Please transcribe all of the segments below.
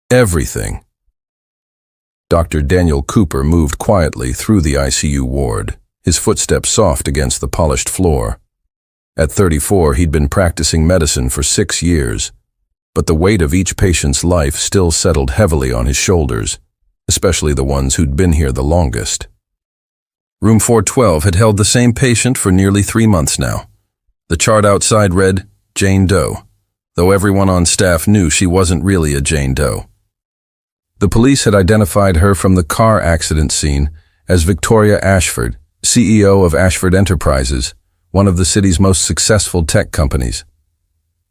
Everything. Dr. Daniel Cooper moved quietly through the ICU ward, his footsteps soft against the polished floor. At 34, he'd been practicing medicine for 6 years, but the weight of each patient's life still settled heavily on his shoulders, especially the ones who'd been here the longest. Room 412 had held the same patient for nearly 3 months now. The chart outside read, Jane Doe, though everyone on staff knew she wasn't really a Jane Doe. The police had identified her from the car accident scene as Victoria Ashford, CEO of Ashford Enterprises, one of the city's most successful tech companies.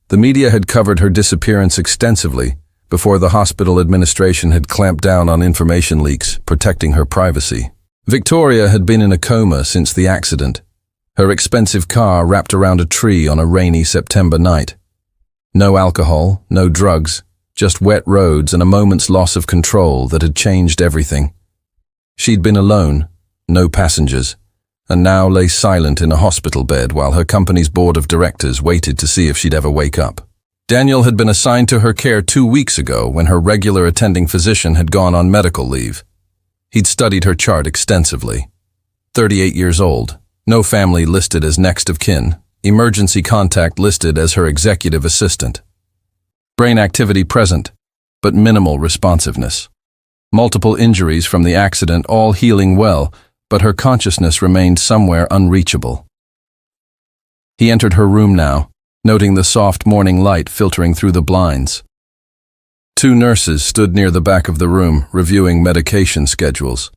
The media had covered her disappearance extensively before the hospital administration had clamped down on information leaks protecting her privacy. Victoria had been in a coma since the accident, her expensive car wrapped around a tree on a rainy September night. No alcohol, no drugs, just wet roads and a moment's loss of control that had changed everything. She'd been alone, no passengers, and now lay silent in a hospital bed while her company's board of directors waited to see if she'd ever wake up. Daniel had been assigned to her care 2 weeks ago when her regular attending physician had gone on medical leave. He'd studied her chart extensively. 38 years old, no family listed as next of kin, emergency contact listed as her executive assistant. Brain activity present, but minimal responsiveness. Multiple injuries from the accident, all healing well, but her consciousness remained somewhere unreachable. He entered her room now, noting the soft morning light filtering through the blinds. 2 nurses stood near the back of the room, reviewing medication schedules,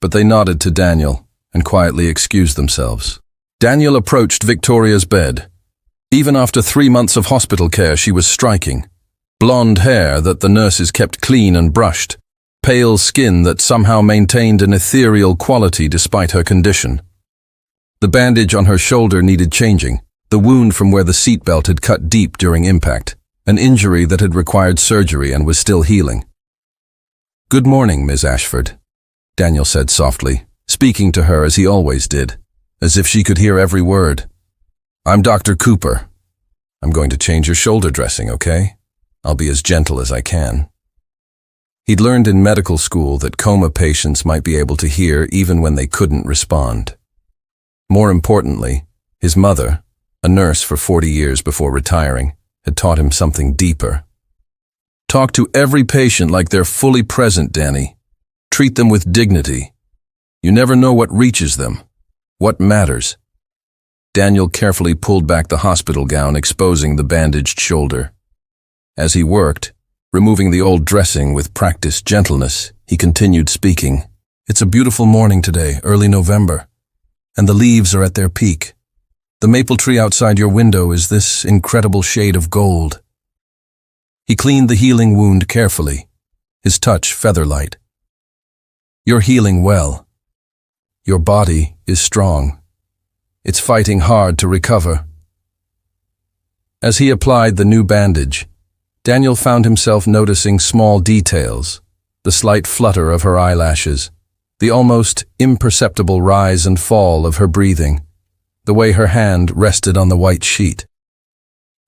but they nodded to Daniel and quietly excused themselves. Daniel approached Victoria's bed. Even after 3 months of hospital care, she was striking. Blonde hair that the nurses kept clean and brushed, pale skin that somehow maintained an ethereal quality despite her condition. The bandage on her shoulder needed changing, the wound from where the seatbelt had cut deep during impact, an injury that had required surgery and was still healing. "Good morning, Ms. Ashford," Daniel said softly, speaking to her as he always did, as if she could hear every word. "I'm Dr. Cooper. I'm going to change your shoulder dressing, okay? I'll be as gentle as I can." He'd learned in medical school that coma patients might be able to hear even when they couldn't respond. More importantly, his mother, a nurse for 40 years before retiring, had taught him something deeper. "Talk to every patient like they're fully present, Danny. Treat them with dignity. You never know what reaches them, what matters." Daniel carefully pulled back the hospital gown, exposing the bandaged shoulder. As he worked, removing the old dressing with practiced gentleness, he continued speaking. "It's a beautiful morning today, early November, and the leaves are at their peak. The maple tree outside your window is this incredible shade of gold." He cleaned the healing wound carefully, his touch feather-light. "You're healing well. Your body is strong. It's fighting hard to recover." As he applied the new bandage, Daniel found himself noticing small details, the slight flutter of her eyelashes, the almost imperceptible rise and fall of her breathing, the way her hand rested on the white sheet.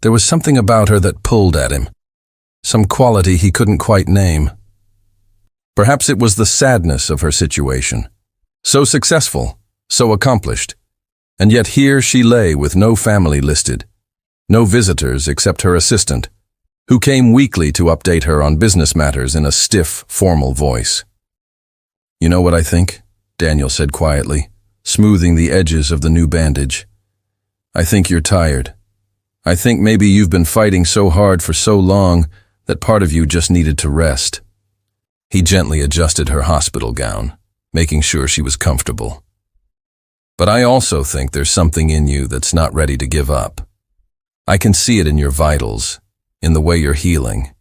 There was something about her that pulled at him, some quality he couldn't quite name. Perhaps it was the sadness of her situation. So successful, so accomplished, and yet here she lay with no family listed, no visitors except her assistant, who came weekly to update her on business matters in a stiff, formal voice. "You know what I think?" Daniel said quietly, smoothing the edges of the new bandage. "I think you're tired. I think maybe you've been fighting so hard for so long that part of you just needed to rest." He gently adjusted her hospital gown, making sure she was comfortable. "But I also think there's something in you that's not ready to give up. I can see it in your vitals, in the way you're healing.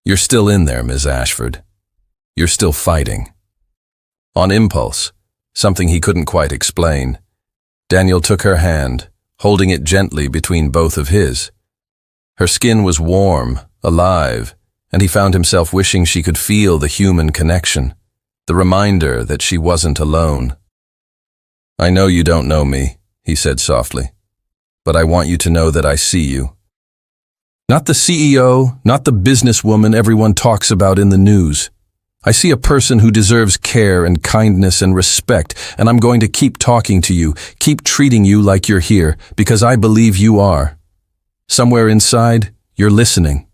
You're still in there, Ms. Ashford. You're still fighting." On impulse, something he couldn't quite explain, Daniel took her hand, holding it gently between both of his. Her skin was warm, alive, and he found himself wishing she could feel the human connection, the reminder that she wasn't alone. "I know you don't know me," he said softly, "but I want you to know that I see you. Not the CEO, not the businesswoman everyone talks about in the news. I see a person who deserves care and kindness and respect, and I'm going to keep talking to you, keep treating you like you're here, because I believe you are. Somewhere inside, you're listening.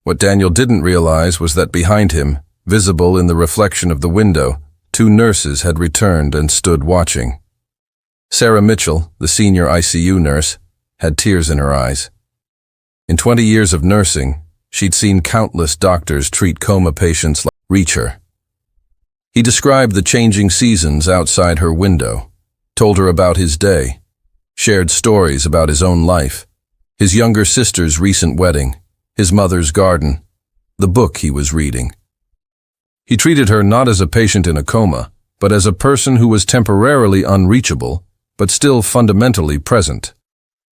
What Daniel didn't realize was that behind him, visible in the reflection of the window, 2 nurses had returned and stood watching. Sarah Mitchell, the senior ICU nurse, had tears in her eyes. In 20 years of nursing, she'd seen countless doctors treat coma patients like Reacher. He described the changing seasons outside her window, told her about his day, shared stories about his own life, his younger sister's recent wedding, his mother's garden, the book he was reading. He treated her not as a patient in a coma, but as a person who was temporarily unreachable, but still fundamentally present.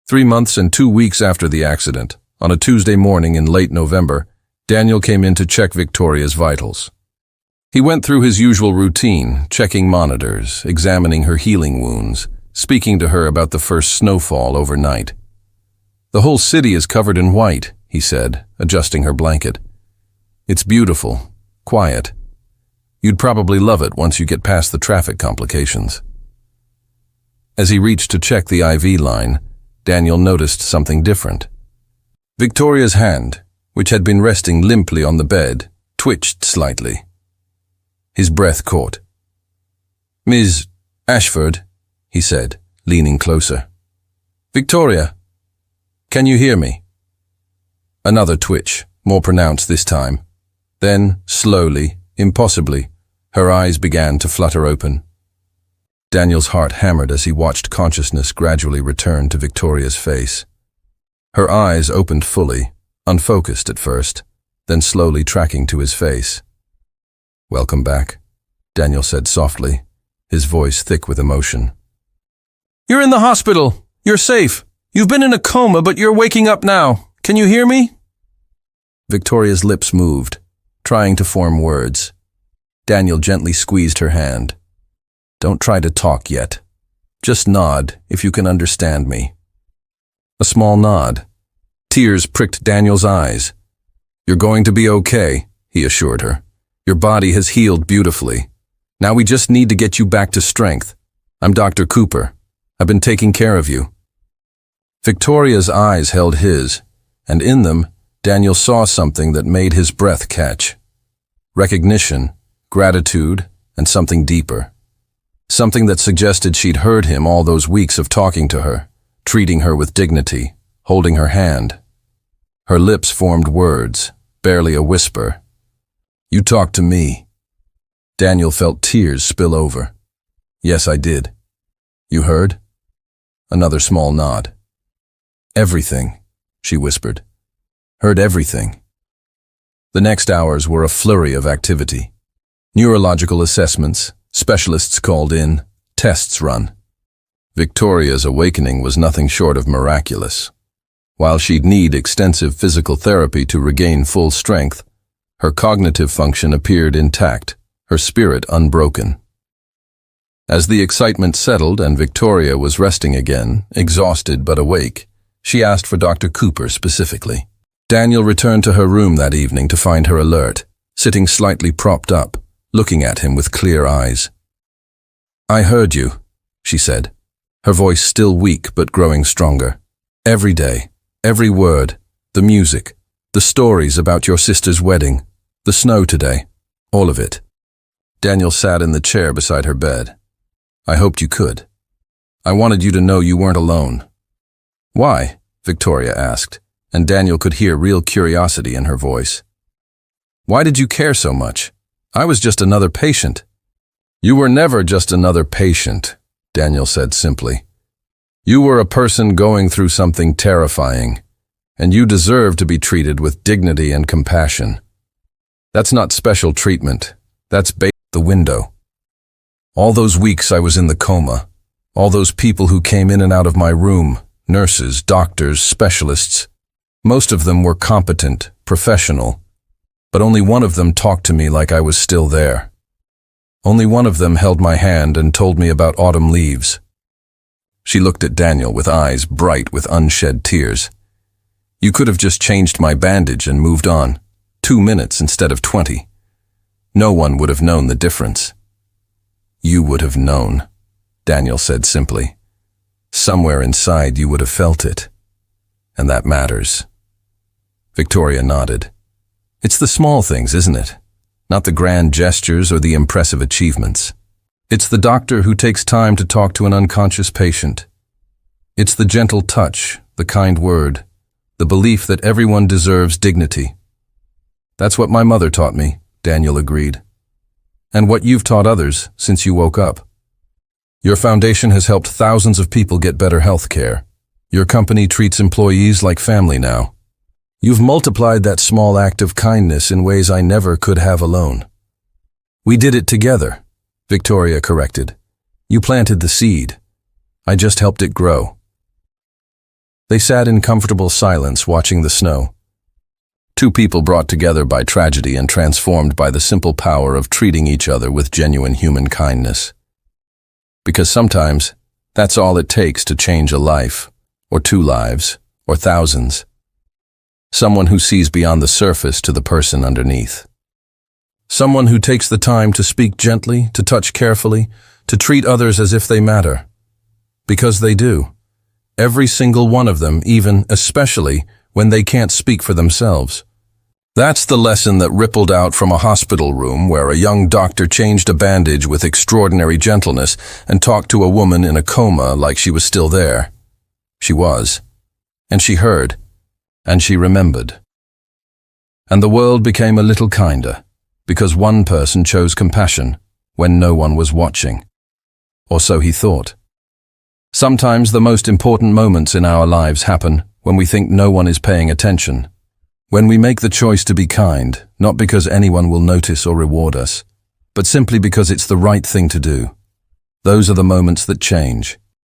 3 months and 2 weeks after the accident, on a Tuesday morning in late November, Daniel came in to check Victoria's vitals. He went through his usual routine, checking monitors, examining her healing wounds, speaking to her about the first snowfall overnight. "The whole city is covered in white," he said, adjusting her blanket. "It's beautiful, quiet. You'd probably love it once you get past the traffic complications." As he reached to check the IV line, Daniel noticed something different. Victoria's hand, which had been resting limply on the bed, twitched slightly. His breath caught. "Ms. Ashford," he said, leaning closer. "Victoria, can you hear me?" Another twitch, more pronounced this time. Then, slowly, impossibly, her eyes began to flutter open. Daniel's heart hammered as he watched consciousness gradually return to Victoria's face. Her eyes opened fully, unfocused at first, then slowly tracking to his face. "Welcome back," Daniel said softly, his voice thick with emotion. "You're in the hospital. You're safe. You've been in a coma, but you're waking up now. Can you hear me?" Victoria's lips moved, trying to form words. Daniel gently squeezed her hand. "Don't try to talk yet. Just nod if you can understand me." A small nod. Tears pricked Daniel's eyes. "You're going to be okay," he assured her. "Your body has healed beautifully. Now we just need to get you back to strength. I'm Dr. Cooper. I've been taking care of you." Victoria's eyes held his, and in them, Daniel saw something that made his breath catch. Recognition, gratitude, and something deeper. Something that suggested she'd heard him all those weeks of talking to her, treating her with dignity, holding her hand. Her lips formed words, barely a whisper. "You talked to me." Daniel felt tears spill over. "Yes, I did." "You heard?" Another small nod. "Everything," she whispered. "Heard everything." The next hours were a flurry of activity. Neurological assessments, specialists called in, tests run. Victoria's awakening was nothing short of miraculous. While she'd need extensive physical therapy to regain full strength, her cognitive function appeared intact, her spirit unbroken. As the excitement settled and Victoria was resting again, exhausted but awake, she asked for Dr. Cooper specifically. Daniel returned to her room that evening to find her alert, sitting slightly propped up, looking at him with clear eyes. "I heard you," she said, her voice still weak but growing stronger. "Every day, every word, the music, the stories about your sister's wedding, the snow today, all of it." Daniel sat in the chair beside her bed. "I hoped you could. I wanted you to know you weren't alone." "Why?" Victoria asked, and Daniel could hear real curiosity in her voice. "Why did you care so much? I was just another patient." "You were never just another patient," Daniel said simply. "You were a person going through something terrifying, and you deserve to be treated with dignity and compassion. That's not special treatment. That's the window. All those weeks I was in the coma, all those people who came in and out of my room, nurses, doctors, specialists, most of them were competent, professional, but only one of them talked to me like I was still there. Only one of them held my hand and told me about autumn leaves." She looked at Daniel with eyes bright with unshed tears. You could have just changed my bandage and moved on. 2 minutes instead of 20. No one would have known the difference. You would have known, Daniel said simply. Somewhere inside you would have felt it. And that matters. Victoria nodded. It's the small things, isn't it? Not the grand gestures or the impressive achievements. It's the doctor who takes time to talk to an unconscious patient. It's the gentle touch, the kind word, the belief that everyone deserves dignity. That's what my mother taught me, Daniel agreed. And what you've taught others since you woke up. Your foundation has helped thousands of people get better health care. Your company treats employees like family now. You've multiplied that small act of kindness in ways I never could have alone. We did it together, Victoria corrected. You planted the seed. I just helped it grow. They sat in comfortable silence watching the snow. Two people brought together by tragedy and transformed by the simple power of treating each other with genuine human kindness. Because sometimes, that's all it takes to change a life, or 2 lives, or thousands. Someone who sees beyond the surface to the person underneath. Someone who takes the time to speak gently, to touch carefully, to treat others as if they matter. Because they do. Every single one of them, even, especially, when they can't speak for themselves. That's the lesson that rippled out from a hospital room where a young doctor changed a bandage with extraordinary gentleness and talked to a woman in a coma like she was still there. She was. And she heard. And she remembered. And the world became a little kinder, because one person chose compassion when no one was watching. Or so he thought. Sometimes the most important moments in our lives happen when we think no one is paying attention. When we make the choice to be kind, not because anyone will notice or reward us, but simply because it's the right thing to do. Those are the moments that change.